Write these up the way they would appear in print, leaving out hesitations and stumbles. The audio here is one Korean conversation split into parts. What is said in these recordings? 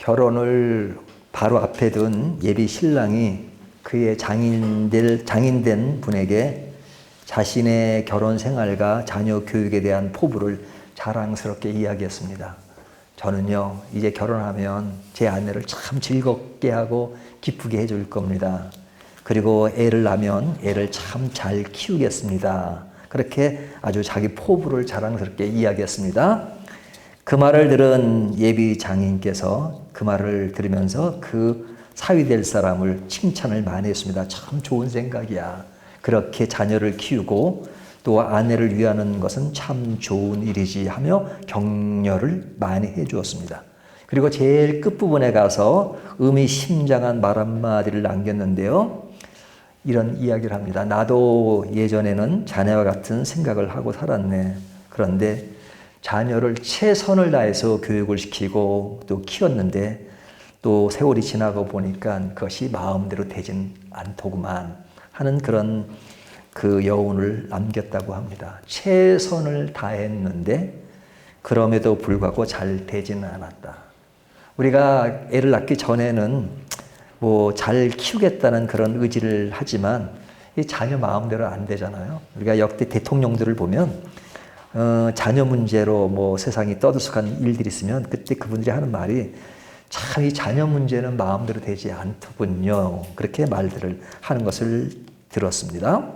결혼을 바로 앞에 둔 예비 신랑이 그의 장인된 분에게 자신의 결혼 생활과 자녀 교육에 대한 포부를 자랑스럽게 이야기했습니다. 저는요, 이제 결혼하면 제 아내를 참 즐겁게 하고 기쁘게 해줄 겁니다. 그리고 애를 낳으면 애를 참 잘 키우겠습니다. 그렇게 아주 자기 포부를 자랑스럽게 이야기했습니다. 그 말을 들은 예비 장인께서 그 말을 들으면서 그 사위 될 사람을 칭찬을 많이 했습니다. 참 좋은 생각이야. 그렇게 자녀를 키우고 또 아내를 위하는 것은 참 좋은 일이지 하며 격려를 많이 해 주었습니다. 그리고 제일 끝부분에 가서 의미심장한 말 한마디를 남겼는데요. 이런 이야기를 합니다. 나도 예전에는 자네와 같은 생각을 하고 살았네. 그런데 자녀를 최선을 다해서 교육을 시키고 또 키웠는데 또 세월이 지나고 보니까 그것이 마음대로 되진 않더구만 하는 그런 그 여운을 남겼다고 합니다. 최선을 다했는데 그럼에도 불구하고 잘 되지는 않았다. 우리가 애를 낳기 전에는 뭐 잘 키우겠다는 그런 의지를 하지만 이 자녀 마음대로 안 되잖아요. 우리가 역대 대통령들을 보면 자녀 문제로 뭐 세상이 떠들썩한 일들이 있으면 그때 그분들이 하는 말이 참 이 자녀 문제는 마음대로 되지 않더군요. 그렇게 말들을 하는 것을 들었습니다.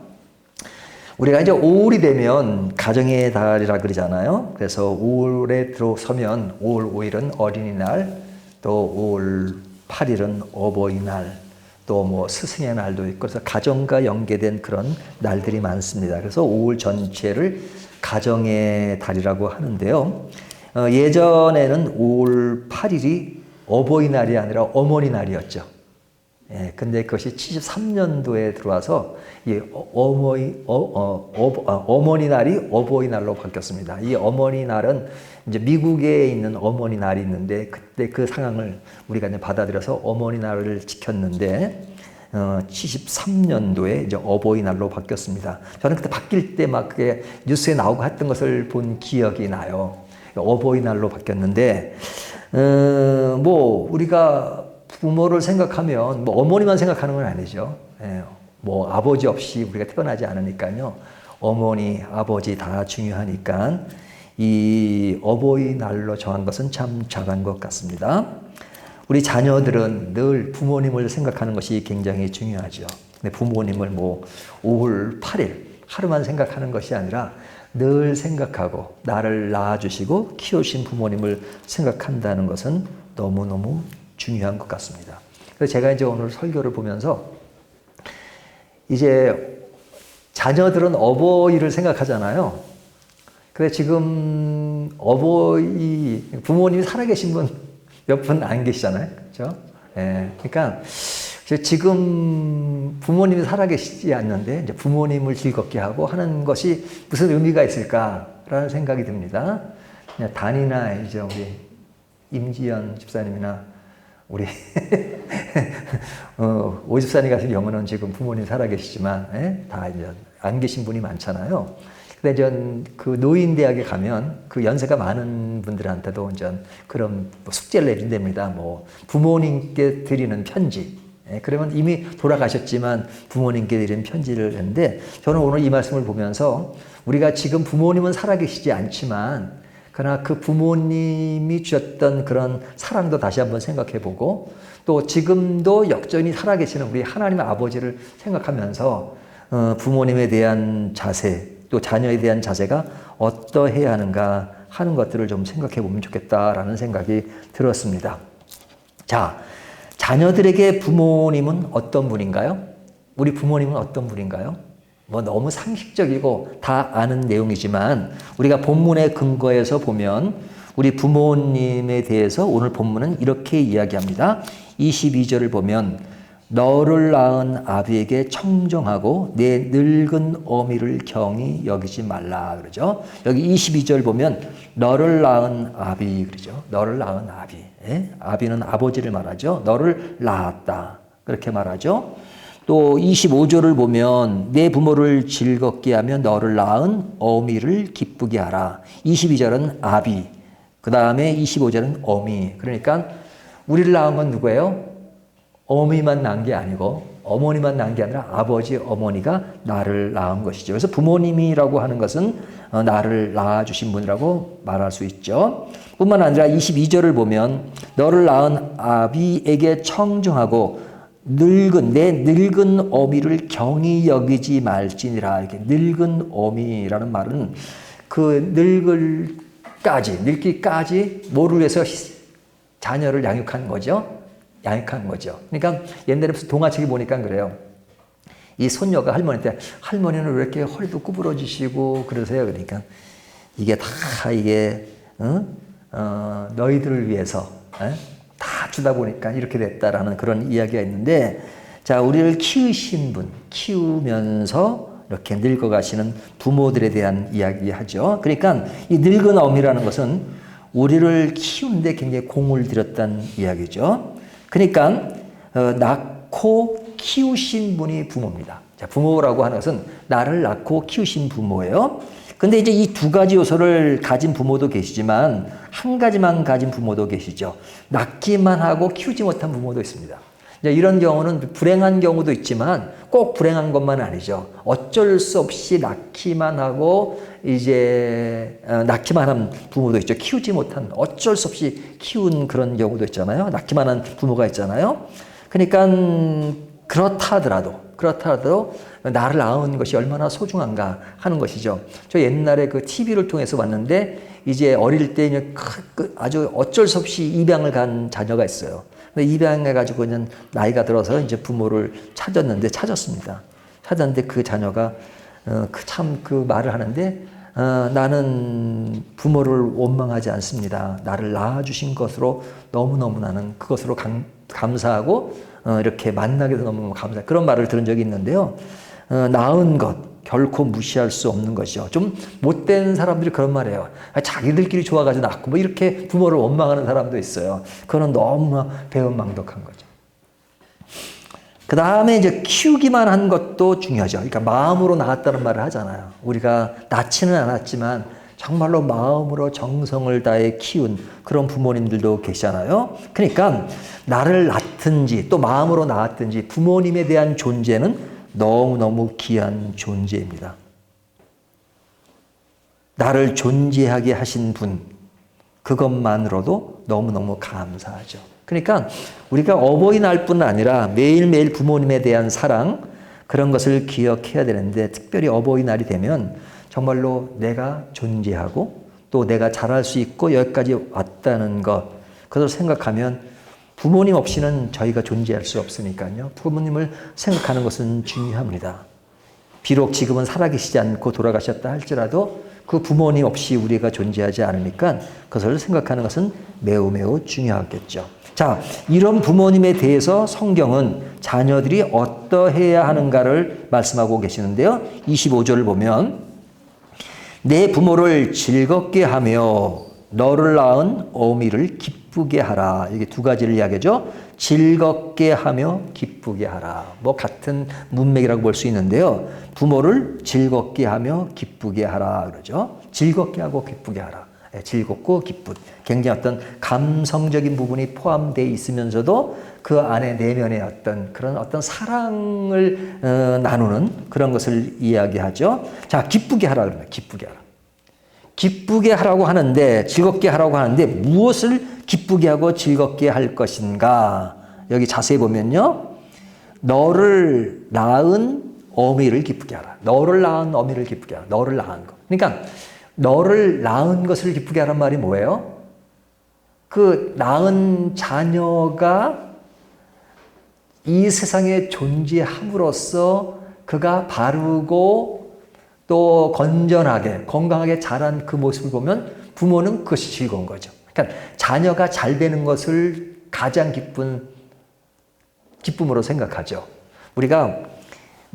우리가 이제 5월이 되면 가정의 달이라 그러잖아요. 그래서 5월에 들어서면 5월 5일은 어린이날, 또 5월 8일은 어버이날, 또 뭐 스승의 날도 있고 그래서 가정과 연계된 그런 날들이 많습니다. 그래서 5월 전체를 가정의 달이라고 하는데요. 예전에는 5월 8일이 어버이날이 아니라 어머니 날이었죠. 예, 근데 그것이 73년도에 들어와서 이 어머니 날이 어버이 날로 바뀌었습니다. 이 어머니 날은 이제 미국에 있는 어머니 날이 있는데 그때 그 상황을 우리가 이제 받아들여서 어머니 날을 지켰는데 73년도에 이제 어버이 날로 바뀌었습니다. 저는 그때 바뀔 때 막 그게 뉴스에 나오고 했던 것을 본 기억이 나요. 어버이 날로 바뀌었는데 뭐 우리가 부모를 생각하면 뭐 어머니만 생각하는 건 아니죠. 예, 뭐 아버지 없이 우리가 태어나지 않으니까요. 어머니, 아버지 다 중요하니까 이 어버이날로 정한 것은 참 잘한 것 같습니다. 우리 자녀들은 늘 부모님을 생각하는 것이 굉장히 중요하죠. 근데 부모님을 뭐 5월 8일 하루만 생각하는 것이 아니라 늘 생각하고 나를 낳아주시고 키우신 부모님을 생각한다는 것은 너무너무 중요한 것 같습니다. 그래서 제가 이제 오늘 설교를 보면서 이제 자녀들은 어버이를 생각하잖아요. 그래 지금 부모님이 살아계신 분 몇 분 안 계시잖아요. 그렇죠? 예. 그러니까 지금 부모님이 살아계시지 않는데 이제 부모님을 즐겁게 하고 하는 것이 무슨 의미가 있을까라는 생각이 듭니다. 그냥 단이나 이제 우리 임지연 집사님이나 우리 오 집사님 같은 경우는 지금 부모님 살아계시지만 다 이제 안 계신 분이 많잖아요. 근데 전 그 노인대학에 가면 그 연세가 많은 분들한테도 이제 그런 숙제를 내준답니다. 뭐 부모님께 드리는 편지. 그러면 이미 돌아가셨지만 부모님께 드리는 편지를 했는데 저는 오늘 이 말씀을 보면서 우리가 지금 부모님은 살아계시지 않지만 그러나 그 부모님이 주셨던 그런 사랑도 다시 한번 생각해 보고 또 지금도 여전히 살아계시는 우리 하나님의 아버지를 생각하면서 부모님에 대한 자세 또 자녀에 대한 자세가 어떠해야 하는가 하는 것들을 좀 생각해 보면 좋겠다라는 생각이 들었습니다. 자, 자녀들에게 부모님은 어떤 분인가요? 우리 부모님은 어떤 분인가요? 뭐 너무 상식적이고 다 아는 내용이지만 우리가 본문의 근거에서 보면 우리 부모님에 대해서 오늘 본문은 이렇게 이야기합니다. 22절을 보면 너를 낳은 아비에게 청정하고 내 늙은 어미를 경히 여기지 말라 그러죠. 여기 22절 보면 너를 낳은 아비 그러죠. 너를 낳은 아비. 아비는 아버지를 말하죠. 너를 낳았다. 그렇게 말하죠. 또 25절을 보면 내 부모를 즐겁게 하며 너를 낳은 어미를 기쁘게 하라. 22절은 아비, 그 다음에 25절은 어미. 그러니까 우리를 낳은 건 누구예요? 어머니만 낳은 게 아니고 어머니만 낳은 게 아니라 아버지, 어머니가 나를 낳은 것이죠. 그래서 부모님이라고 하는 것은 나를 낳아주신 분이라고 말할 수 있죠. 뿐만 아니라 22절을 보면 너를 낳은 아비에게 청정하고 내 늙은 어미를 경히 여기지 말지니라. 이렇게 늙은 어미라는 말은 그 늙기까지 뭐를 위해서 자녀를 양육한 거죠? 양육한 거죠. 그러니까 옛날에 무슨 동화책이 보니까 그래요. 이 손녀가 할머니한테 할머니는 왜 이렇게 허리도 구부러지시고 그러세요? 그러니까 이게 다 이게 너희들을 위해서 다 주다 보니까 이렇게 됐다라는 그런 이야기가 있는데, 자, 우리를 키우신 분, 키우면서 이렇게 늙어가시는 부모들에 대한 이야기하죠. 그러니까 이 늙은 어미라는 것은 우리를 키우는데 굉장히 공을 들였다는 이야기죠. 그러니까 낳고 키우신 분이 부모입니다. 자, 부모라고 하는 것은 나를 낳고 키우신 부모예요. 근데 이제 이 두 가지 요소를 가진 부모도 계시지만 한 가지만 가진 부모도 계시죠. 낳기만 하고 키우지 못한 부모도 있습니다. 이런 경우는 불행한 경우도 있지만 꼭 불행한 것만 아니죠. 어쩔 수 없이 낳기만 하고 이제 낳기만 한 부모도 있죠. 키우지 못한, 어쩔 수 없이 키운 그런 경우도 있잖아요. 낳기만 한 부모가 있잖아요. 그러니까 그렇다 하더라도 나를 낳은 것이 얼마나 소중한가 하는 것이죠. 저 옛날에 그 TV를 통해서 봤는데 이제 어릴 때 아주 어쩔 수 없이 입양을 간 자녀가 있어요. 근데 입양해가지고 그냥 나이가 들어서 이제 부모를 찾았습니다. 찾았는데 그 자녀가 참 그 말을 하는데 나는 부모를 원망하지 않습니다. 나를 낳아주신 것으로 너무너무 나는 그것으로 감사하고 이렇게 만나게 돼서 너무너무 감사해요. 그런 말을 들은 적이 있는데요. 낳은 것 결코 무시할 수 없는 것이죠. 좀 못된 사람들이 그런 말이에요. 자기들끼리 좋아가지고 낳고 뭐 이렇게 부모를 원망하는 사람도 있어요. 그거는 너무 배은망덕한 거죠. 그 다음에 이제 키우기만 한 것도 중요하죠. 그러니까 마음으로 낳았다는 말을 하잖아요. 우리가 낳지는 않았지만 정말로 마음으로 정성을 다해 키운 그런 부모님들도 계시잖아요. 그러니까 나를 낳든지 또 마음으로 낳았든지 부모님에 대한 존재는 너무너무 귀한 존재입니다. 나를 존재하게 하신 분, 그것만으로도 너무너무 감사하죠. 그러니까 우리가 어버이날뿐 아니라 매일매일 부모님에 대한 사랑, 그런 것을 기억해야 되는데, 특별히 어버이날이 되면 정말로 내가 존재하고 또 내가 잘할 수 있고 여기까지 왔다는 것, 그것을 생각하면 부모님 없이는 저희가 존재할 수 없으니까요. 부모님을 생각하는 것은 중요합니다. 비록 지금은 살아계시지 않고 돌아가셨다 할지라도 그 부모님 없이 우리가 존재하지 않으니까 그것을 생각하는 것은 매우 매우 중요하겠죠. 자, 이런 부모님에 대해서 성경은 자녀들이 어떠해야 하는가를 말씀하고 계시는데요. 25절을 보면 내 부모를 즐겁게 하며 너를 낳은 어미를 기쁘게 하라. 이게 두 가지를 이야기하죠. 즐겁게 하며 기쁘게 하라. 뭐 같은 문맥이라고 볼 수 있는데요. 부모를 즐겁게 하며 기쁘게 하라 그러죠. 즐겁게 하고 기쁘게 하라. 즐겁고 기쁜, 굉장히 어떤 감성적인 부분이 포함되어 있으면서도 그 안에 내면의 어떤 사랑을 나누는 그런 것을 이야기하죠. 자, 기쁘게 하라 그러면 기쁘게 하라. 기쁘게 하라고 하는데, 즐겁게 하라고 하는데 무엇을 기쁘게 하고 즐겁게 할 것인가? 여기 자세히 보면요. 너를 낳은 어미를 기쁘게 하라. 너를 낳은 어미를 기쁘게 하라. 너를 낳은 것. 그러니까 너를 낳은 것을 기쁘게 하란 말이 뭐예요? 그 낳은 자녀가 이 세상에 존재함으로써 그가 바르고 또 건전하게 건강하게 자란 그 모습을 보면 부모는 그것이 즐거운 거죠. 그러니까 자녀가 잘 되는 것을 가장 기쁨으로 생각하죠. 우리가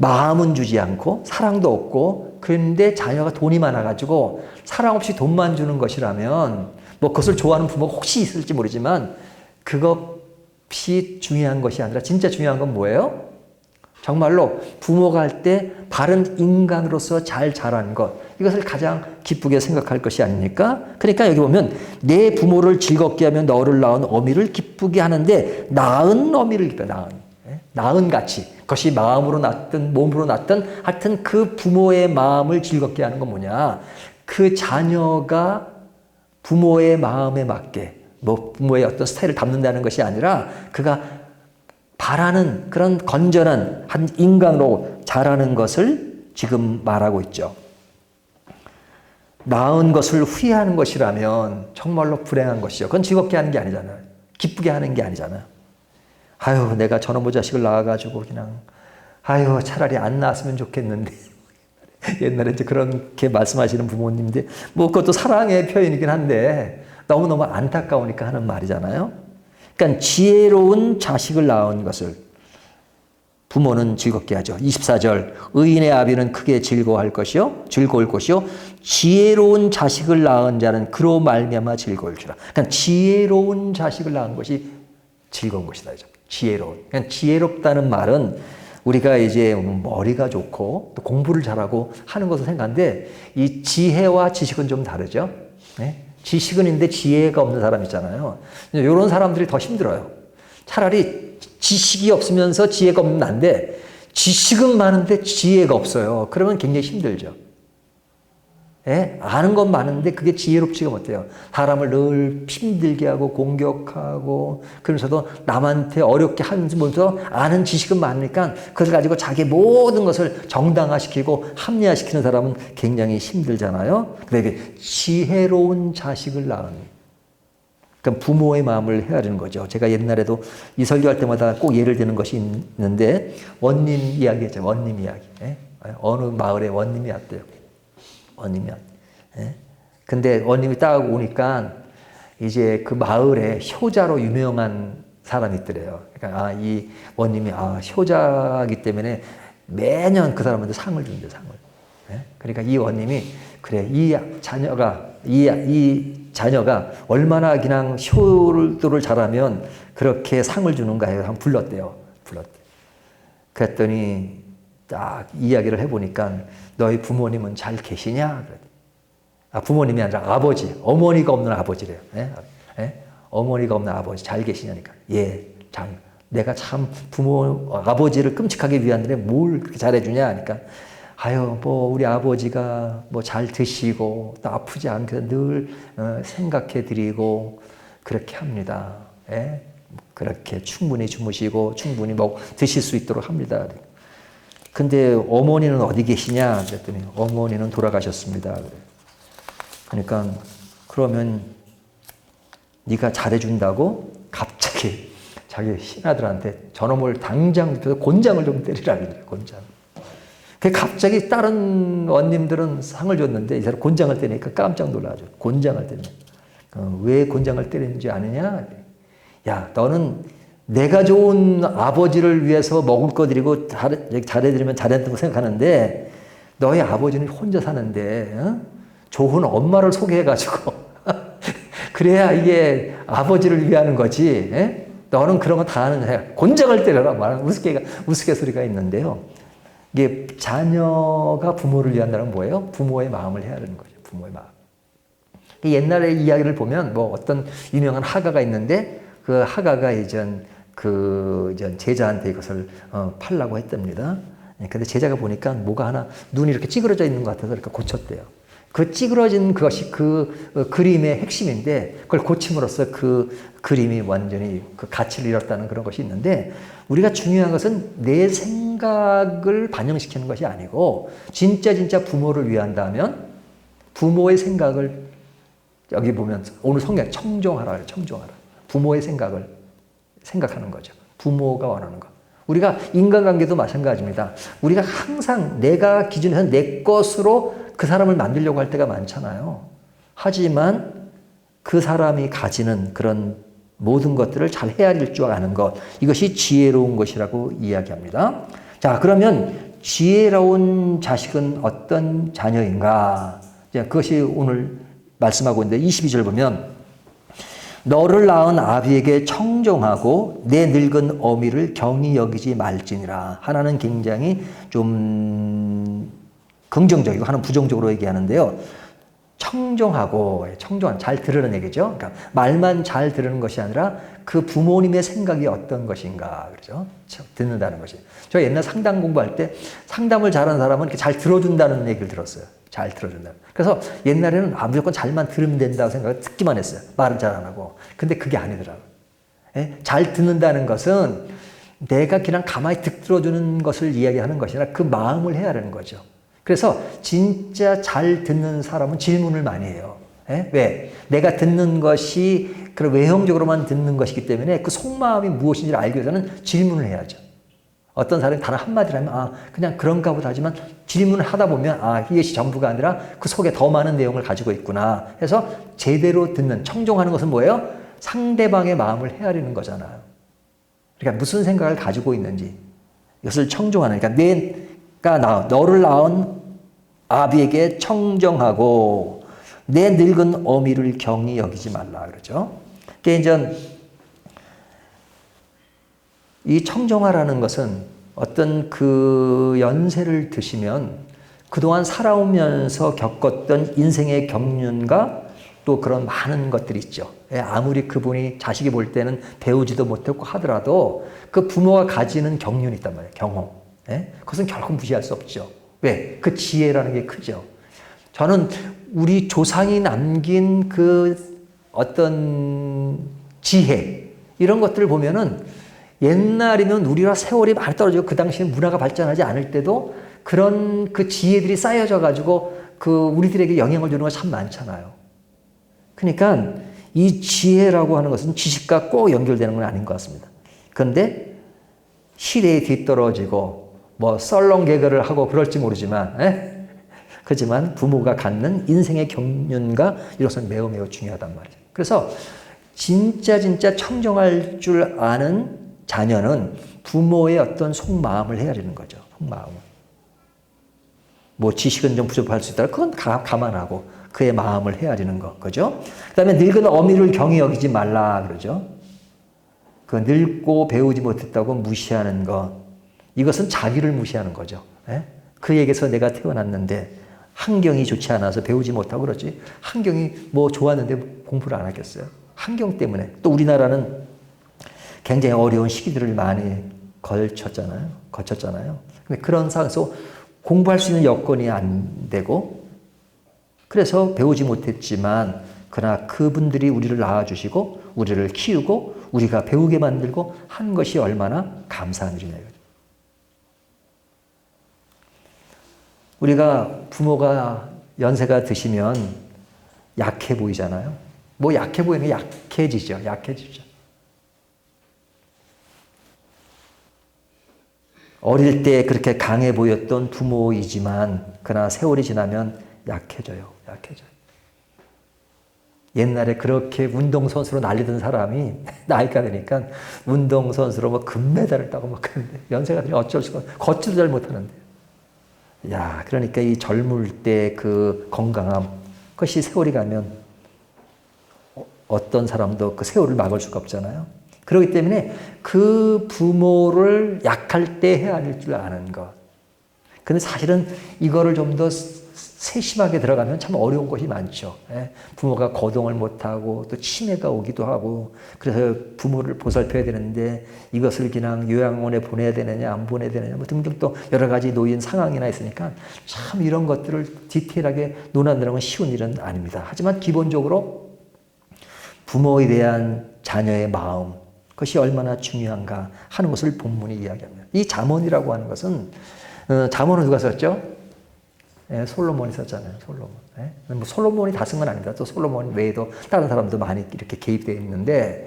마음은 주지 않고 사랑도 없고 그런데 자녀가 돈이 많아가지고 사랑 없이 돈만 주는 것이라면 뭐 그것을 좋아하는 부모가 혹시 있을지 모르지만 그것이 중요한 것이 아니라 진짜 중요한 건 뭐예요? 정말로 부모가 할 때 바른 인간으로서 잘 자란 것, 이것을 가장 기쁘게 생각할 것이 아닙니까? 그러니까 여기 보면 내 부모를 즐겁게 하며 너를 낳은 어미를 기쁘게 하는데 낳은 어미를 기뻐 낳은 같이 그것이 마음으로 낳든 몸으로 낳든 하여튼 그 부모의 마음을 즐겁게 하는 건 뭐냐? 그 자녀가 부모의 마음에 맞게 뭐 부모의 어떤 스타일을 담는다는 것이 아니라 그가 바라는 그런 건전한 한 인간으로 자라는 것을 지금 말하고 있죠. 낳은 것을 후회하는 것이라면 정말로 불행한 것이죠. 그건 즐겁게 하는 게 아니잖아요. 기쁘게 하는 게 아니잖아요. 아유, 내가 저놈의 자식을 낳아가지고 그냥 아유, 차라리 안 낳았으면 좋겠는데. 옛날에 이제 그렇게 말씀하시는 부모님들, 뭐 그것도 사랑의 표현이긴 한데 너무너무 안타까우니까 하는 말이잖아요. 그러니까 지혜로운 자식을 낳은 것을 부모는 즐겁게 하죠. 24절, 의인의 아비는 크게 즐거울 것이요 지혜로운 자식을 낳은 자는 그로 말미암아 즐거울지라. 그러니까 지혜로운 자식을 낳은 것이 즐거운 것이다. 지혜로운. 그러니까 지혜롭다는 말은 우리가 이제 머리가 좋고 또 공부를 잘하고 하는 것을 생각하는데 이 지혜와 지식은 좀 다르죠. 네? 지식은 있는데 지혜가 없는 사람 있잖아요. 이런 사람들이 더 힘들어요. 차라리 지식이 없으면서 지혜가 없는 난데 지식은 많은데 지혜가 없어요. 그러면 굉장히 힘들죠. 예? 아는 건 많은데 그게 지혜롭지가 못해요. 사람을 늘 힘들게 하고 공격하고 그러면서도 남한테 어렵게 하면서 아는 지식은 많으니까 그걸 가지고 자기 모든 것을 정당화시키고 합리화시키는 사람은 굉장히 힘들잖아요. 그러니까 지혜로운 자식을 낳은 그러니까 부모의 마음을 헤아리는 거죠. 제가 옛날에도 이 설교할 때마다 꼭 예를 드는 것이 있는데 원님 이야기했죠. 원님 이야기. 예? 어느 마을에 원님이 왔대요. 원님이 왔대요. 예? 근데 원님이 딱 오니까 이제 그 마을에 효자로 유명한 사람이 있더래요. 그러니까 이 원님이 효자이기 때문에 매년 그 사람한테 상을 준대, 상을. 예? 그러니까 이 원님이 그래 이 자녀가 얼마나 그냥 효도를 잘하면 그렇게 상을 주는가 해서 한번 불렀대요. 그랬더니 딱 이야기를 해보니까 너희 부모님은 잘 계시냐? 부모님이 아니라 아버지, 어머니가 없는 아버지래요. 예? 예? 어머니가 없는 아버지 잘 계시냐니까. 예, 잘. 내가 참 아버지를 끔찍하게 위하는데 뭘 그렇게 잘해주냐 하니까 아유, 뭐 우리 아버지가 뭐 잘 드시고 또 아프지 않게 늘 생각해 드리고 그렇게 합니다. 예? 그렇게 충분히 주무시고 충분히 드실 수 있도록 합니다. 근데 어머니는 어디 계시냐? 그랬더니 어머니는 돌아가셨습니다. 그러니까 그러면 네가 잘해준다고 갑자기 자기 신하들한테 저놈을 당장 눕혀서 곤장을 좀 때리라 그래요. 곤장. 갑자기 다른 원님들은 상을 줬는데 이 사람 곤장을 때리니까 깜짝 놀라죠. 곤장을 때리냐. 왜 곤장을 때리는지 아느냐? 야, 너는 내가 좋은 아버지를 위해서 먹을 거 드리고 잘해드리면 잘했다고 생각하는데 너희 아버지는 혼자 사는데 좋은 엄마를 소개해가지고 그래야 이게 아버지를 위하는 거지. 너는 그런 거 다 하는 거야. 곤장을 때려라 말하는 우스갯소리가 있는데요. 이게 자녀가 부모를 위한다는 건 뭐예요? 부모의 마음을 헤아리는 거죠. 부모의 마음. 옛날의 이야기를 보면 뭐 어떤 유명한 화가가 있는데 그 화가가 이전 제자한테 이것을 팔라고 했답니다. 근데 제자가 보니까 뭐가 하나 눈이 이렇게 찌그러져 있는 것 같아서 이렇게 고쳤대요. 그 찌그러진 그것이 그 그림의 핵심인데 그걸 고침으로써 그 그림이 완전히 그 가치를 잃었다는 그런 것이 있는데 우리가 중요한 것은 내 생각을 반영시키는 것이 아니고 진짜 부모를 위한다면 부모의 생각을 여기 보면 오늘 성경 청종하라. 부모의 생각을 생각하는 거죠. 부모가 원하는 것. 우리가 인간관계도 마찬가지입니다. 우리가 항상 내가 기준에서 내 것으로 그 사람을 만들려고 할 때가 많잖아요. 하지만 그 사람이 가지는 그런 모든 것들을 잘 헤아릴 줄 아는 것. 이것이 지혜로운 것이라고 이야기합니다. 자, 그러면 지혜로운 자식은 어떤 자녀인가? 그것이 오늘 말씀하고 있는데 22절 보면 너를 낳은 아비에게 청종하고 내 늙은 어미를 경히 여기지 말지니라. 하나는 굉장히 좀 긍정적이고 하나는 부정적으로 얘기하는데요. 청종하고, 청종한, 잘 들으는 얘기죠. 그러니까 말만 잘 들으는 것이 아니라 그 부모님의 생각이 어떤 것인가, 그렇죠? 듣는다는 것이. 저 옛날 상담 공부할 때 상담을 잘하는 사람은 이렇게 잘 들어준다는 얘기를 들었어요. 잘 들어준다. 그래서 옛날에는 무조건 잘만 들으면 된다고 생각을 듣기만 했어요. 말은 잘 안 하고. 근데 그게 아니더라고요. 예? 잘 듣는다는 것은 내가 그냥 가만히 듣 들어주는 것을 이야기하는 것이 아니라 그 마음을 헤아리는 거죠. 그래서 진짜 잘 듣는 사람은 질문을 많이 해요. 예? 왜? 내가 듣는 것이 그런 외형적으로만 듣는 것이기 때문에 그 속마음이 무엇인지를 알기 위해서는 질문을 해야죠. 어떤 사람이 단 한마디를 하면 그냥 그런가 보다 하지만 질문을 하다 보면 이것이 전부가 아니라 그 속에 더 많은 내용을 가지고 있구나 해서 제대로 듣는, 청종하는 것은 뭐예요? 상대방의 마음을 헤아리는 거잖아요. 그러니까 무슨 생각을 가지고 있는지 이것을 청종하는, 그러니까 너를 낳은 아비에게 청정하고 내 늙은 어미를 경히 여기지 말라 그러죠. 그러니까 이제 이 청정하라는 것은 어떤 그 연세를 드시면 그동안 살아오면서 겪었던 인생의 경륜과 또 그런 많은 것들이 있죠. 아무리 그분이 자식이 볼 때는 배우지도 못했고 하더라도 그 부모가 가지는 경륜이 있단 말이에요. 경험. 그것은 결코 무시할 수 없죠. 왜? 그 지혜라는 게 크죠. 저는 우리 조상이 남긴 그 어떤 지혜, 이런 것들을 보면은 옛날이면 우리와 세월이 많이 떨어지고 그 당시에 문화가 발전하지 않을 때도 그런 그 지혜들이 쌓여져 가지고 그 우리들에게 영향을 주는 거 참 많잖아요. 그러니까 이 지혜라고 하는 것은 지식과 꼭 연결되는 건 아닌 것 같습니다. 그런데 시대에 뒤떨어지고 뭐 썰렁개그를 하고 그럴지 모르지만, 그렇지만 부모가 갖는 인생의 경륜과 이것은 매우 매우 중요하단 말이죠. 그래서 진짜 청정할 줄 아는 자녀는 부모의 어떤 속마음을 헤아리는 거죠. 속마음을. 뭐 지식은 좀 부족할 수 있다. 그건 감안하고 그의 마음을 헤아리는 거, 그죠? 그 다음에 늙은 어미를 경히 여기지 말라 그러죠. 그 늙고 배우지 못했다고 무시하는 것. 이것은 자기를 무시하는 거죠. 그에게서 내가 태어났는데 환경이 좋지 않아서 배우지 못하고 그렇지. 환경이 뭐 좋았는데 공부를 안 하겠어요. 환경 때문에. 또 우리나라는 굉장히 어려운 시기들을 많이 거쳤잖아요. 근데 그런 상황에서 공부할 수 있는 여건이 안 되고, 그래서 배우지 못했지만 그러나 그분들이 우리를 낳아주시고 우리를 키우고 우리가 배우게 만들고 한 것이 얼마나 감사한 일이냐. 우리가 부모가 연세가 드시면 약해 보이잖아요. 뭐 약해 보이는 게 약해지죠. 어릴 때 그렇게 강해 보였던 부모이지만 그러나 세월이 지나면 약해져요. 옛날에 그렇게 운동선수로 날리던 사람이 나이가 되니까 운동선수로 뭐 금메달을 따고 막 그러는데 연세가 되면 어쩔 수가 없어요. 걷지도 잘 못하는데. 그러니까 이 젊을 때 그 건강함, 그것이 세월이 가면 어떤 사람도 그 세월을 막을 수가 없잖아요. 그렇기 때문에 그 부모를 약할 때 헤아릴 줄 아는 것. 근데 사실은 이거를 좀 더 세심하게 들어가면 참 어려운 것이 많죠. 부모가 거동을 못하고 또 치매가 오기도 하고, 그래서 부모를 보살펴야 되는데 이것을 그냥 요양원에 보내야 되느냐 안 보내야 되느냐 뭐 등등 또 여러 가지 놓인 상황이나 있으니까 참 이런 것들을 디테일하게 논한다는 건 쉬운 일은 아닙니다. 하지만 기본적으로 부모에 대한 자녀의 마음, 그것이 얼마나 중요한가 하는 것을 본문이 이야기합니다. 이 잠언이라고 하는 것은, 잠언은 누가 썼죠? 솔로몬이 썼잖아요. 뭐 솔로몬이 다 쓴 건 아닙니다. 또 솔로몬 외에도 다른 사람도 많이 이렇게 개입되어 있는데,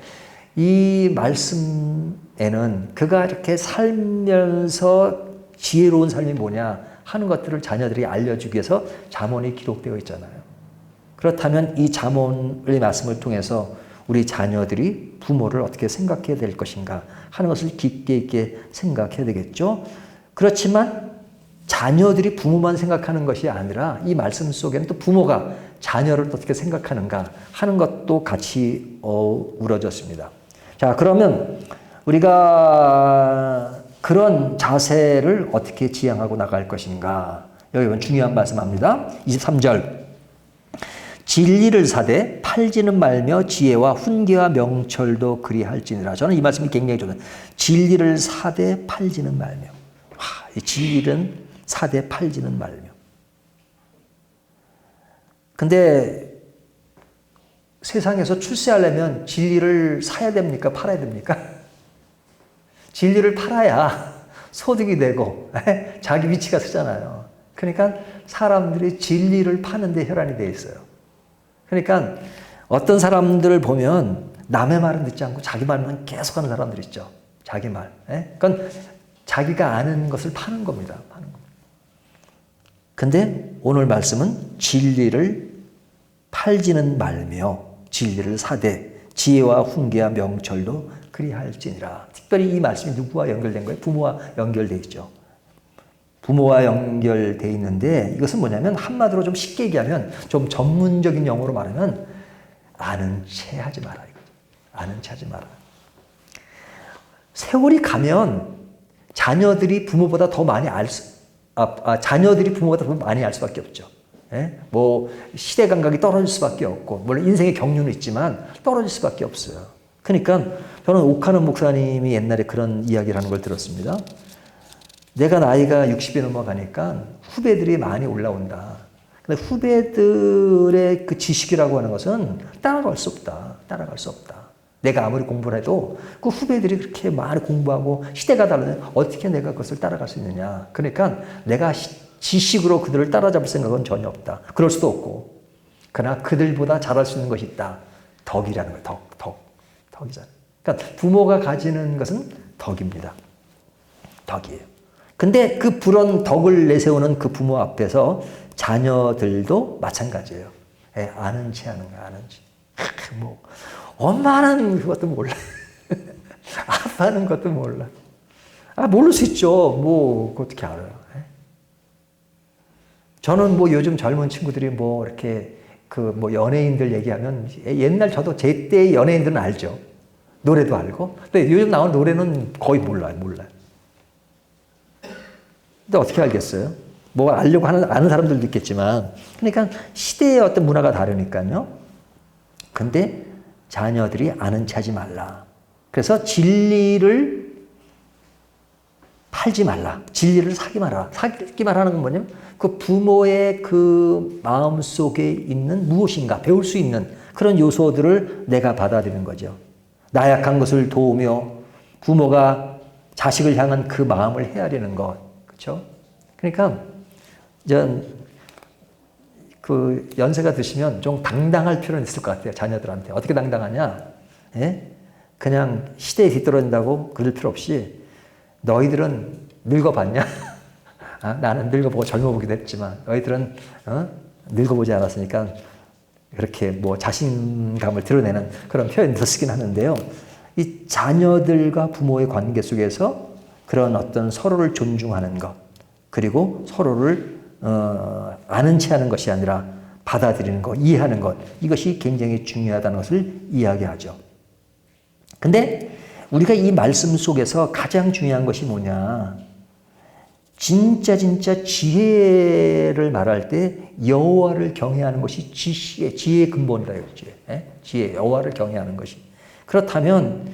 이 말씀에는 그가 이렇게 살면서 지혜로운 삶이 뭐냐 하는 것들을 자녀들이 알려주기 위해서 잠언이 기록되어 있잖아요. 그렇다면 이 잠언의 말씀을 통해서 우리 자녀들이 부모를 어떻게 생각해야 될 것인가 하는 것을 깊게 있게 생각해야 되겠죠. 그렇지만 자녀들이 부모만 생각하는 것이 아니라 이 말씀 속에는 또 부모가 자녀를 어떻게 생각하는가 하는 것도 같이 어우러졌습니다. 자, 그러면 우리가 그런 자세를 어떻게 지향하고 나갈 것인가. 여기 중요한 말씀합니다. 23절. 진리를 사되 팔지는 말며 지혜와 훈계와 명철도 그리할지니라. 저는 이 말씀이 굉장히 좋아요. 진리를 사되 팔지는 말며. 와, 이 진리는 사되 팔지는 말며. 근데 세상에서 출세하려면 진리를 사야 됩니까? 팔아야 됩니까? 진리를 팔아야 소득이 되고 자기 위치가 서잖아요. 그러니까 사람들이 진리를 파는 데 혈안이 돼 있어요. 그러니까 어떤 사람들을 보면 남의 말은 듣지 않고 자기 말만 계속하는 사람들 있죠. 자기 말. 그건 자기가 아는 것을 파는 겁니다. 파는 겁니다. 근데 오늘 말씀은 진리를 팔지는 말며 진리를 사되 지혜와 훈계와 명철도 그리할지니라. 특별히 이 말씀이 누구와 연결된 거예요? 부모와 연결되어 있죠. 부모와 연결되어 있는데 이것은 뭐냐면 한마디로 좀 쉽게 얘기하면 좀 전문적인 용어로 말하면 아는 체 하지 마라 이거죠. 아는 체 하지 마라. 세월이 가면 자녀들이 부모보다 더 많이 자녀들이 부모보다 더 많이 알 수밖에 없죠. 뭐 시대 감각이 떨어질 수밖에 없고 물론 인생의 경륜은 있지만 떨어질 수밖에 없어요. 그러니까 저는 옥하는 목사님이 옛날에 그런 이야기를 하는 걸 들었습니다. 내가 나이가 60이 넘어가니까 후배들이 많이 올라온다. 근데 후배들의 그 지식이라고 하는 것은 따라갈 수 없다. 따라갈 수 없다. 내가 아무리 공부를 해도 그 후배들이 그렇게 많이 공부하고 시대가 다르면 어떻게 내가 그것을 따라갈 수 있느냐. 그러니까 내가 지식으로 그들을 따라잡을 생각은 전혀 없다. 그럴 수도 없고. 그러나 그들보다 잘할 수 있는 것이 있다. 덕이라는 거예요. 덕이잖아요. 그러니까 부모가 가지는 것은 덕입니다. 덕이에요. 근데 그 불언 덕을 내세우는 그 부모 앞에서 자녀들도 마찬가지예요. 아는 체 하는 거야, 아는 체. 뭐, 엄마는 그것도 몰라. 아빠는 그것도 몰라. 모를 수 있죠. 뭐, 어떻게 알아요. 저는 뭐 요즘 젊은 친구들이 뭐 이렇게 뭐 연예인들 얘기하면 옛날 저도 제 때의 연예인들은 알죠. 노래도 알고. 근데 요즘 나온 노래는 거의 몰라요. 근데 어떻게 알겠어요? 뭐 알려고 아는 사람들도 있겠지만. 그러니까 시대의 어떤 문화가 다르니까요. 근데 자녀들이 아는 체 하지 말라. 그래서 진리를 팔지 말라. 진리를 사기 말라. 사기 말하는 건 뭐냐면 그 부모의 그 마음 속에 있는 무엇인가 배울 수 있는 그런 요소들을 내가 받아들이는 거죠. 나약한 것을 도우며 부모가 자식을 향한 그 마음을 헤아리는 것. 그렇죠? 그러니까 그 연세가 드시면 좀 당당할 필요는 있을 것 같아요. 자녀들한테. 어떻게 당당하냐? 그냥 시대에 뒤떨어진다고 그럴 필요 없이 너희들은 늙어봤냐? 나는 늙어보고 젊어보기도 했지만 너희들은 늙어보지 않았으니까 그렇게 뭐 자신감을 드러내는 그런 표현도 쓰긴 하는데요. 이 자녀들과 부모의 관계 속에서 그런 어떤 서로를 존중하는 것 그리고 서로를 아는 체 하는 것이 아니라 받아들이는 것, 이해하는 것 이것이 굉장히 중요하다는 것을 이야기하죠. 근데 우리가 이 말씀 속에서 가장 중요한 것이 뭐냐? 진짜 지혜를 말할 때 여호와를 경외하는 것이 지혜의 근본이라 이거지. 지혜, 여호와를 경외하는 것이. 그렇다면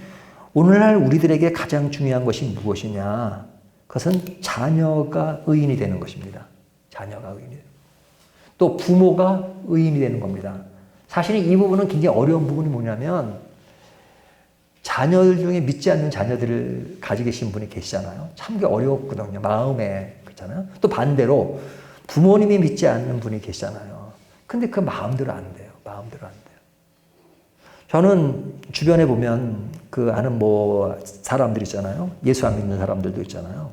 오늘날 우리들에게 가장 중요한 것이 무엇이냐? 그것은 자녀가 의인이 되는 것입니다. 자녀가 의인이 되는. 또 부모가 의인이 되는 겁니다. 사실 이 부분은 굉장히 어려운 부분이 뭐냐면 자녀들 중에 믿지 않는 자녀들을 가지고 계신 분이 계시잖아요. 참 어렵거든요. 마음에. 그렇잖아요. 또 반대로 부모님이 믿지 않는 분이 계시잖아요. 근데 그 마음대로 안 돼요. 마음대로 안 돼요. 저는 주변에 보면 그 아는 뭐 사람들 있잖아요. 예수 안 믿는 사람들도 있잖아요.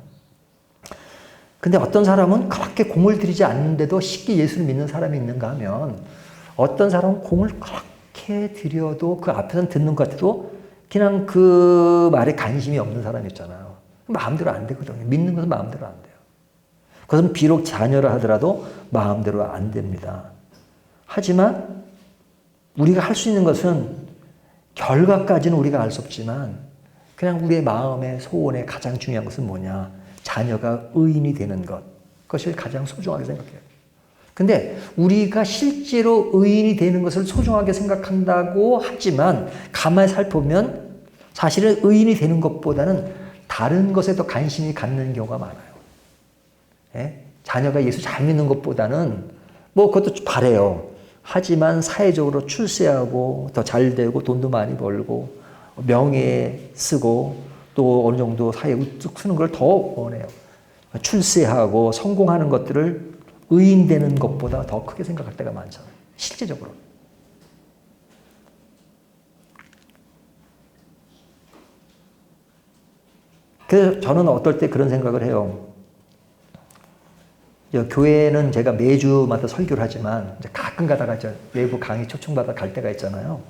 근데 어떤 사람은 그렇게 공을 들이지 않는데도 쉽게 예수를 믿는 사람이 있는가 하면 어떤 사람은 공을 그렇게 들여도 그 앞에서는 듣는 것 같아도 그냥 그 말에 관심이 없는 사람이 있잖아요. 마음대로 안 되거든요. 믿는 것은 마음대로 안 돼요. 그것은 비록 자녀라 하더라도 마음대로 안 됩니다. 하지만 우리가 할 수 있는 것은 결과까지는 우리가 알 수 없지만 그냥 우리의 마음의 소원에 가장 중요한 것은 뭐냐? 자녀가 의인이 되는 것. 그것을 가장 소중하게 생각해요. 근데 우리가 실제로 의인이 되는 것을 소중하게 생각한다고 하지만 가만히 살펴보면 사실은 의인이 되는 것보다는 다른 것에 더 관심이 갖는 경우가 많아요. 예? 자녀가 예수 잘 믿는 것보다는 뭐 그것도 바래요. 하지만 사회적으로 출세하고 더 잘 되고 돈도 많이 벌고 명예 쓰고 또 어느 정도 사회에 우뚝 서는 걸 더 원해요. 출세하고 성공하는 것들을 의인되는 것보다 더 크게 생각할 때가 많잖아요. 실제적으로. 그래서 저는 어떨 때 그런 생각을 해요. 교회는 제가 매주마다 설교를 하지만 가끔 가다가 외부 강의 초청받아 갈 때가 있잖아요.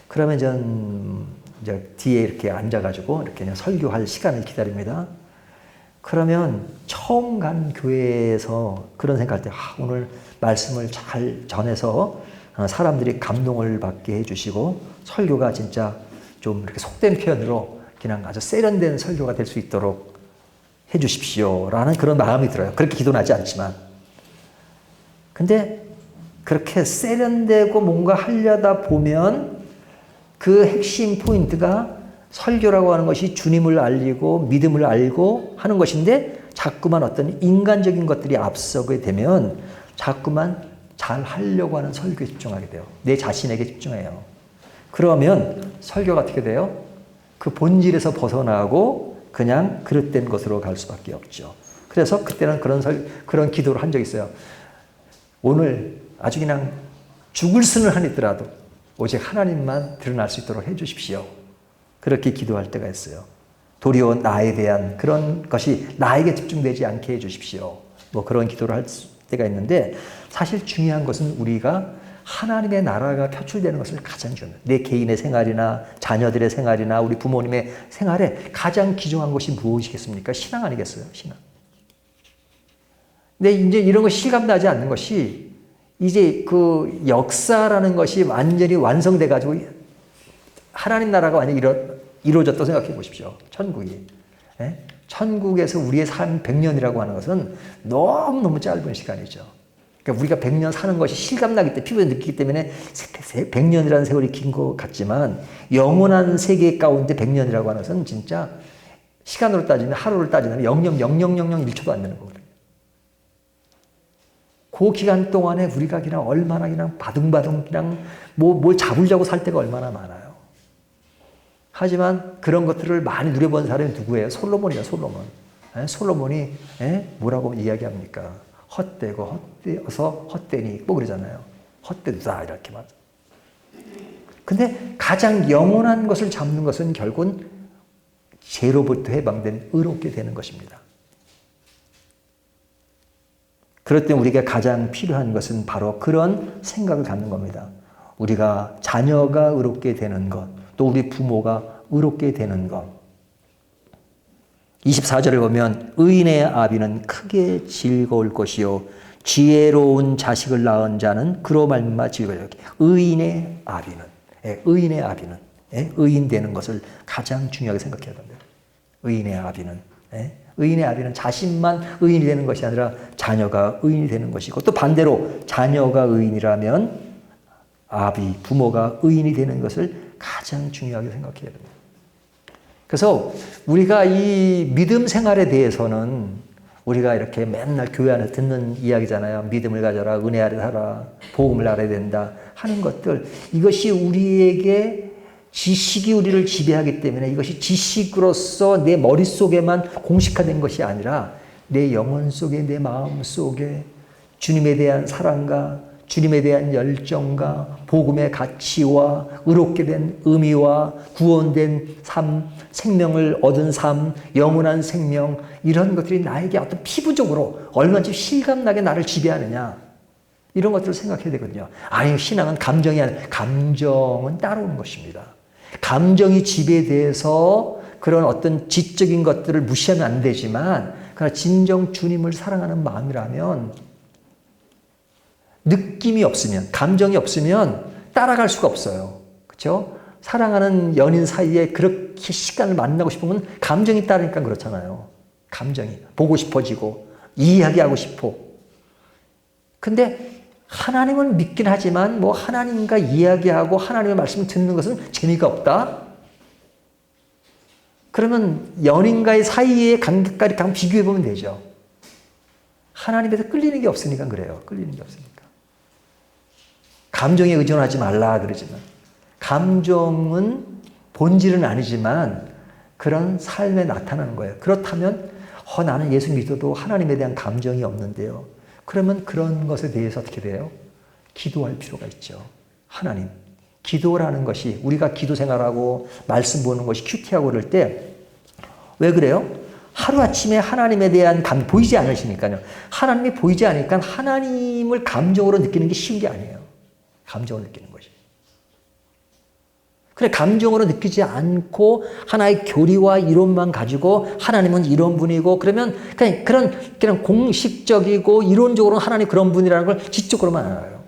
그러면 전 이제 뒤에 이렇게 앉아가지고 이렇게 그냥 설교할 시간을 기다립니다. 그러면 처음 간 교회에서 그런 생각할 때 오늘 말씀을 잘 전해서 사람들이 감동을 받게 해주시고 설교가 진짜 좀 이렇게 속된 표현으로 그냥 아주 세련된 설교가 될 수 있도록 해주십시오 라는 그런 마음이 들어요. 그렇게 기도는 하지 않지만. 근데 그렇게 세련되고 뭔가 하려다 보면 그 핵심 포인트가 설교라고 하는 것이 주님을 알리고 믿음을 알고 하는 것인데 자꾸만 어떤 인간적인 것들이 앞서게 되면 자꾸만 잘 하려고 하는 설교에 집중하게 돼요. 내 자신에게 집중해요. 그러면 설교가 어떻게 돼요? 그 본질에서 벗어나고 그냥 그릇된 것으로 갈 수밖에 없죠. 그래서 그때는 그런 기도를 한 적이 있어요. 오늘 아주 그냥 죽을 수는 하니더라도 오직 하나님만 드러날 수 있도록 해주십시오. 그렇게 기도할 때가 있어요. 도리어 나에 대한 그런 것이 나에게 집중되지 않게 해주십시오. 뭐 그런 기도를 할 때가 있는데 사실 중요한 것은 우리가 하나님의 나라가 표출되는 것을 가장 중요해요. 내 개인의 생활이나 자녀들의 생활이나 우리 부모님의 생활에 가장 귀중한 것이 무엇이겠습니까? 신앙 아니겠어요? 신앙. 근데 이제 이런 것이 실감나지 않는 것이 이제 그 역사라는 것이 완전히 완성돼 가지고 하나님 나라가 완전히 이루어졌다고 생각해 보십시오. 천국이. 예? 천국에서 우리의 삶 100년이라고 하는 것은 너무너무 짧은 시간이죠. 그러니까 우리가 100년 사는 것이 실감나기 때문에 피부에 느끼기 때문에 100년이라는 세월이 긴 것 같지만 영원한 세계 가운데 100년이라고 하는 것은 진짜 시간으로 따지면 하루를 따지면 0.000001초도 안 되는 거거든요. 그 기간 동안에 우리가 그냥 얼마나 그냥 바둥바둥 그냥 뭘 잡으려고 살 때가 얼마나 많아요. 하지만 그런 것들을 많이 누려본 사람이 누구예요? 솔로몬이에요, 솔로몬. 솔로몬이 뭐라고 이야기합니까? 헛되고 헛되어서 헛되니 뭐 그러잖아요. 헛되다 이렇게 말. 근데 가장 영원한 것을 잡는 것은 결국은 죄로부터 해방된 의롭게 되는 것입니다. 그럴 때 우리가 가장 필요한 것은 바로 그런 생각을 갖는 겁니다. 우리가 자녀가 의롭게 되는 것, 또 우리 부모가 의롭게 되는 것. 24절을 보면 의인의 아비는 크게 즐거울 것이요 지혜로운 자식을 낳은 자는 그로 말미암아 즐거워요. 의인의 아비는 의인 되는 것을 가장 중요하게 생각해야 됩니다. 의인의 아비는 자신만 의인이 되는 것이 아니라 자녀가 의인이 되는 것이고 또 반대로 자녀가 의인이라면 부모가 의인이 되는 것을 가장 중요하게 생각해야 됩니다. 그래서 우리가 이 믿음 생활에 대해서는 우리가 이렇게 맨날 교회 안에서 듣는 이야기잖아요. 믿음을 가져라, 은혜 아래 살아, 복음을 알아야 된다 하는 것들. 이것이 우리에게 지식이 우리를 지배하기 때문에 이것이 지식으로서 내 머릿속에만 공식화된 것이 아니라 내 영혼 속에, 내 마음 속에 주님에 대한 사랑과 주님에 대한 열정과 복음의 가치와 의롭게 된 의미와 구원된 삶, 생명을 얻은 삶, 영원한 생명 이런 것들이 나에게 어떤 피부적으로 얼마나 실감나게 나를 지배하느냐 이런 것들을 생각해야 되거든요. 아니 신앙은 감정이 아니라 감정은 따라오는 것입니다. 감정이 지배돼서 그런 어떤 지적인 것들을 무시하면 안 되지만 그러나 진정 주님을 사랑하는 마음이라면 느낌이 없으면, 감정이 없으면 따라갈 수가 없어요. 그렇죠? 사랑하는 연인 사이에 그렇게 시간을 만나고 싶으면 감정이 따르니까 그렇잖아요. 감정이. 보고 싶어지고, 이야기하고 싶어. 근데 하나님을 믿긴 하지만 뭐 하나님과 이야기하고 하나님의 말씀을 듣는 것은 재미가 없다? 그러면 연인과의 사이의 관계까지 그냥 비교해보면 되죠. 하나님에서 끌리는 게 없으니까 그래요. 끌리는 게 없으니까. 감정에 의존하지 말라 그러지만 감정은 본질은 아니지만 그런 삶에 나타나는 거예요. 그렇다면 나는 예수 믿어도 하나님에 대한 감정이 없는데요. 그러면 그런 것에 대해서 어떻게 돼요? 기도할 필요가 있죠. 하나님, 기도라는 것이 우리가 기도 생활하고 말씀 보는 것이 큐티하고 그럴 때 왜 그래요? 하루아침에 하나님에 대한 보이지 않으시니까요. 하나님이 보이지 않으니까 하나님을 감정으로 느끼는 게 쉬운 게 아니에요. 감정으로 느끼는 것이. 그래, 감정으로 느끼지 않고 하나의 교리와 이론만 가지고 하나님은 이런 분이고 그러면 그냥 공식적이고 이론적으로 하나님 그런 분이라는 걸 지적으로만 알아요.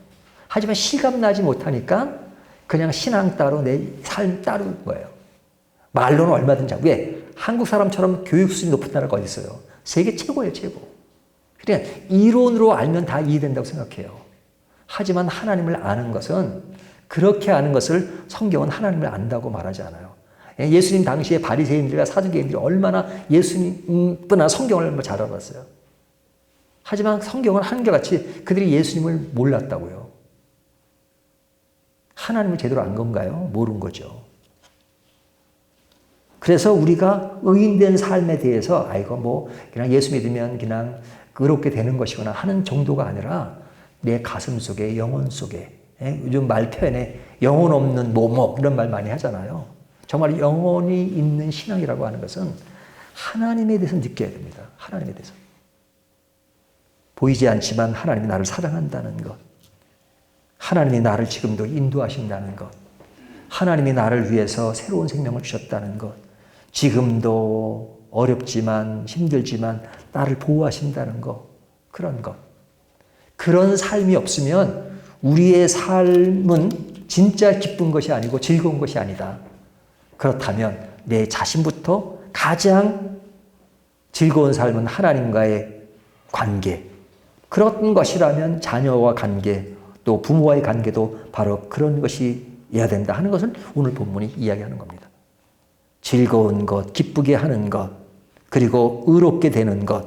하지만 실감나지 못하니까 그냥 신앙 따로 내 삶 따르는 거예요. 말로는 얼마든지 하고. 왜? 한국 사람처럼 교육 수준이 높은 나라가 어디 있어요? 세계 최고예요, 최고. 그러니까 이론으로 알면 다 이해된다고 생각해요. 하지만 하나님을 아는 것은 그렇게 아는 것을 성경은 하나님을 안다고 말하지 않아요. 예수님 당시에 바리새인들과 사두개인들이 얼마나 예수님뿐만 성경을 잘 알았어요. 하지만 성경은 한결같이 그들이 예수님을 몰랐다고요. 하나님을 제대로 안 건가요? 모르는 거죠. 그래서 우리가 의인된 삶에 대해서 그냥 예수 믿으면 그냥 의롭게 되는 것이구나 하는 정도가 아니라 내 가슴 속에 영혼 속에 요즘 말 표현에 영혼 없는 이런 말 많이 하잖아요. 정말 영혼이 있는 신앙이라고 하는 것은 하나님에 대해서 느껴야 됩니다. 하나님에 대해서. 보이지 않지만 하나님이 나를 사랑한다는 것. 하나님이 나를 지금도 인도하신다는 것. 하나님이 나를 위해서 새로운 생명을 주셨다는 것. 지금도 어렵지만 힘들지만 나를 보호하신다는 것. 그런 것. 그런 삶이 없으면 우리의 삶은 진짜 기쁜 것이 아니고 즐거운 것이 아니다. 그렇다면 내 자신부터 가장 즐거운 삶은 하나님과의 관계. 그런 것이라면 자녀와 관계, 또 부모와의 관계도 바로 그런 것이어야 된다 하는 것을 오늘 본문이 이야기하는 겁니다. 즐거운 것, 기쁘게 하는 것, 그리고 의롭게 되는 것.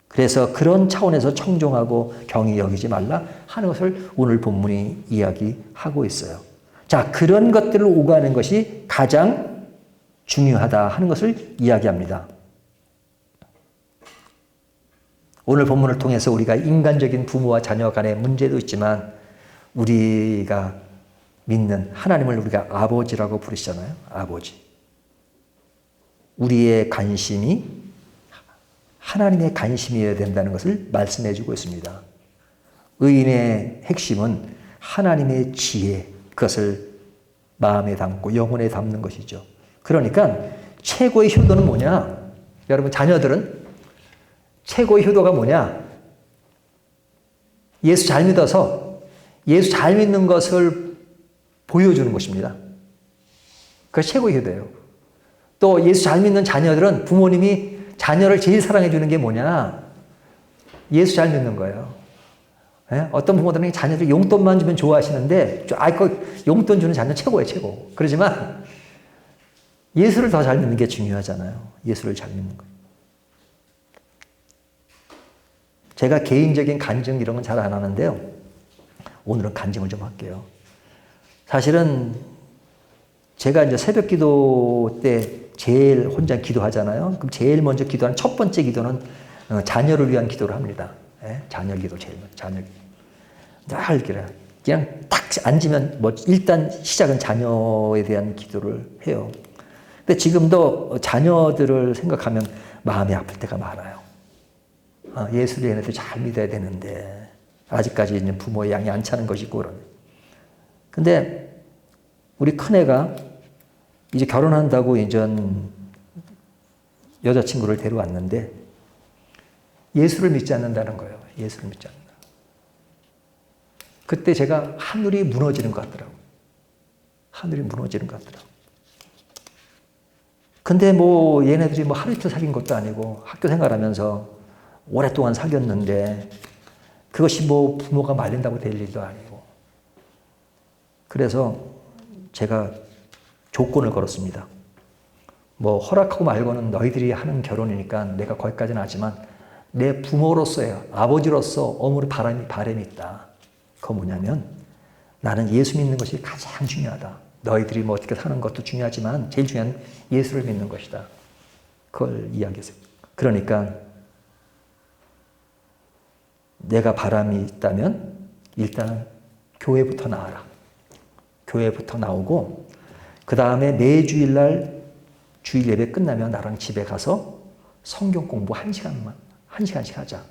그래서 그런 차원에서 청종하고 경히 여기지 말라 하는 것을 오늘 본문이 이야기하고 있어요. 자, 그런 것들을 오가는 것이 가장 중요하다 하는 것을 이야기합니다. 오늘 본문을 통해서 우리가 인간적인 부모와 자녀 간의 문제도 있지만 우리가 믿는 하나님을 우리가 아버지라고 부르시잖아요. 아버지. 우리의 관심이 하나님의 관심이어야 된다는 것을 말씀해 주고 있습니다. 의인의 핵심은 하나님의 지혜, 그것을 마음에 담고 영혼에 담는 것이죠. 그러니까 최고의 효도는 뭐냐? 여러분 자녀들은 최고의 효도가 뭐냐? 예수 잘 믿어서 예수 잘 믿는 것을 보여주는 것입니다. 그것이 최고의 효도예요. 또 예수 잘 믿는 자녀들은 부모님이 자녀를 제일 사랑해 주는 게 뭐냐? 예수 잘 믿는 거예요. 어떤 부모들은 자녀들 용돈만 주면 좋아하시는데 그 용돈 주는 자녀 최고예요, 최고. 그러지만 예수를 더 잘 믿는 게 중요하잖아요. 예수를 잘 믿는 거. 제가 개인적인 간증 이런 건 잘 안 하는데요. 오늘은 간증을 좀 할게요. 사실은 제가 이제 새벽 기도 때 제일 혼자 기도하잖아요. 그럼 제일 먼저 기도하는 첫 번째 기도는 자녀를 위한 기도를 합니다. 자녀 기도 제일 먼저. 자녀 기도. 그냥 딱 앉으면 일단 시작은 자녀에 대한 기도를 해요. 근데 지금도 자녀들을 생각하면 마음이 아플 때가 많아요. 예수를 얘네들 잘 믿어야 되는데 아직까지 이제 부모의 양이 안 차는 것이고 그러네. 근데 우리 큰애가 이제 결혼한다고 이전 여자친구를 데려왔는데 예수를 믿지 않는다는 거예요. 예수를 믿지 않는다. 그때 제가 하늘이 무너지는 것 같더라고요. 하늘이 무너지는 것 같더라고요. 근데 얘네들이 하루 이틀 사귄 것도 아니고 학교 생활하면서 오랫동안 사귀었는데 그것이 뭐 부모가 말린다고 될 일도 아니고. 그래서 제가 조건을 걸었습니다. 뭐 허락하고 말고는 너희들이 하는 결혼이니까 내가 거기까지는 하지만 내 부모로서의 아버지로서 어머니 바람이 있다. 그거 뭐냐면 나는 예수 믿는 것이 가장 중요하다. 너희들이 뭐 어떻게 사는 것도 중요하지만 제일 중요한 예수를 믿는 것이다. 그걸 이야기했어요. 그러니까 내가 바람이 있다면 일단 교회부터 나와라. 교회부터 나오고 그 다음에 매 주일날 주일 예배 끝나면 나랑 집에 가서 성경 공부 1시간씩 하자.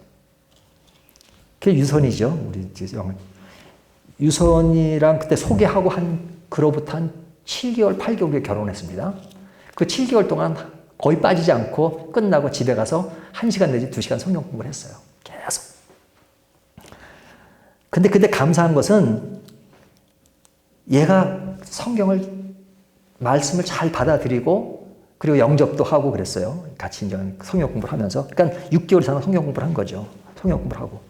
그게 유선이죠. 우리 유선이랑 그때 소개하고 그로부터 한 7개월, 8개월에 결혼했습니다. 그 7개월 동안 거의 빠지지 않고 끝나고 집에 가서 1시간 내지 2시간 성경 공부를 했어요. 계속. 근데 그때 감사한 것은 얘가 말씀을 잘 받아들이고 그리고 영접도 하고 그랬어요. 같이 이제 성경 공부를 하면서. 그러니까 6개월 이상 성경 공부를 한 거죠. 성경 공부를 하고.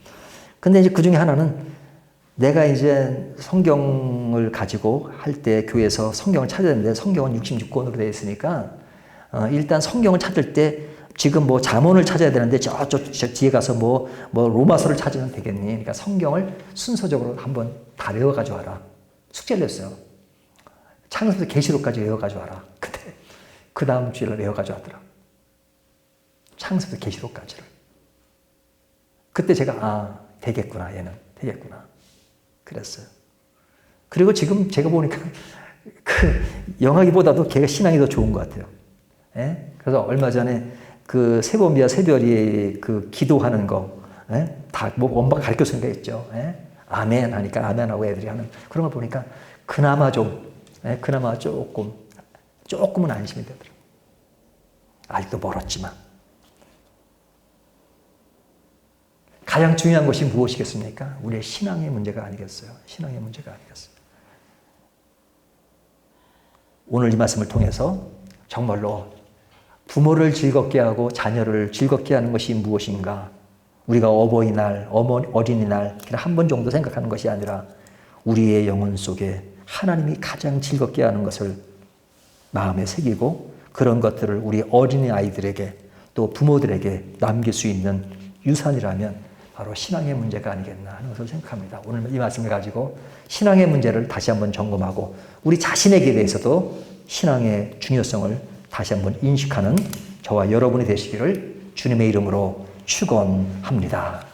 근데 이제 그 중에 하나는 내가 이제 성경을 가지고 할 때 교회에서 성경을 찾아야 되는데 성경은 66권으로 되어 있으니까 일단 성경을 찾을 때 지금 뭐 잠언을 찾아야 되는데 저 뒤에 가서 뭐 로마서를 찾으면 되겠니? 그러니까 성경을 순서적으로 한번 다 외워가지고 와라. 숙제를 냈어요. 창세부터 계시록까지 외워가지고 와라. 근데 그 다음 주일날 외워가지고 왔더라. 창세부터 계시록까지를. 그때 제가 되겠구나. 얘는 되겠구나. 그랬어요. 그리고 지금 제가 보니까 그 영하기보다도 걔가 신앙이 더 좋은 것 같아요. 예? 그래서 얼마 전에 그 세범이와 세별이 그 기도하는 거, 예? 다 뭐 엄마가 가르쳐 준거 있죠. 예? 아멘 하니까 아멘하고 애들이 하는 그런 걸 보니까 그나마 그나마 조금은 안심이 되더라고요. 아직도 멀었지만. 가장 중요한 것이 무엇이겠습니까? 우리의 신앙의 문제가 아니겠어요? 신앙의 문제가 아니겠어요? 오늘 이 말씀을 통해서 정말로 부모를 즐겁게 하고 자녀를 즐겁게 하는 것이 무엇인가? 우리가 어버이날, 어린이날 한 번 정도 생각하는 것이 아니라 우리의 영혼 속에 하나님이 가장 즐겁게 하는 것을 마음에 새기고 그런 것들을 우리 어린이 아이들에게 또 부모들에게 남길 수 있는 유산이라면 바로 신앙의 문제가 아니겠나 하는 것을 생각합니다. 오늘 이 말씀을 가지고 신앙의 문제를 다시 한번 점검하고 우리 자신에게 대해서도 신앙의 중요성을 다시 한번 인식하는 저와 여러분이 되시기를 주님의 이름으로 축원합니다.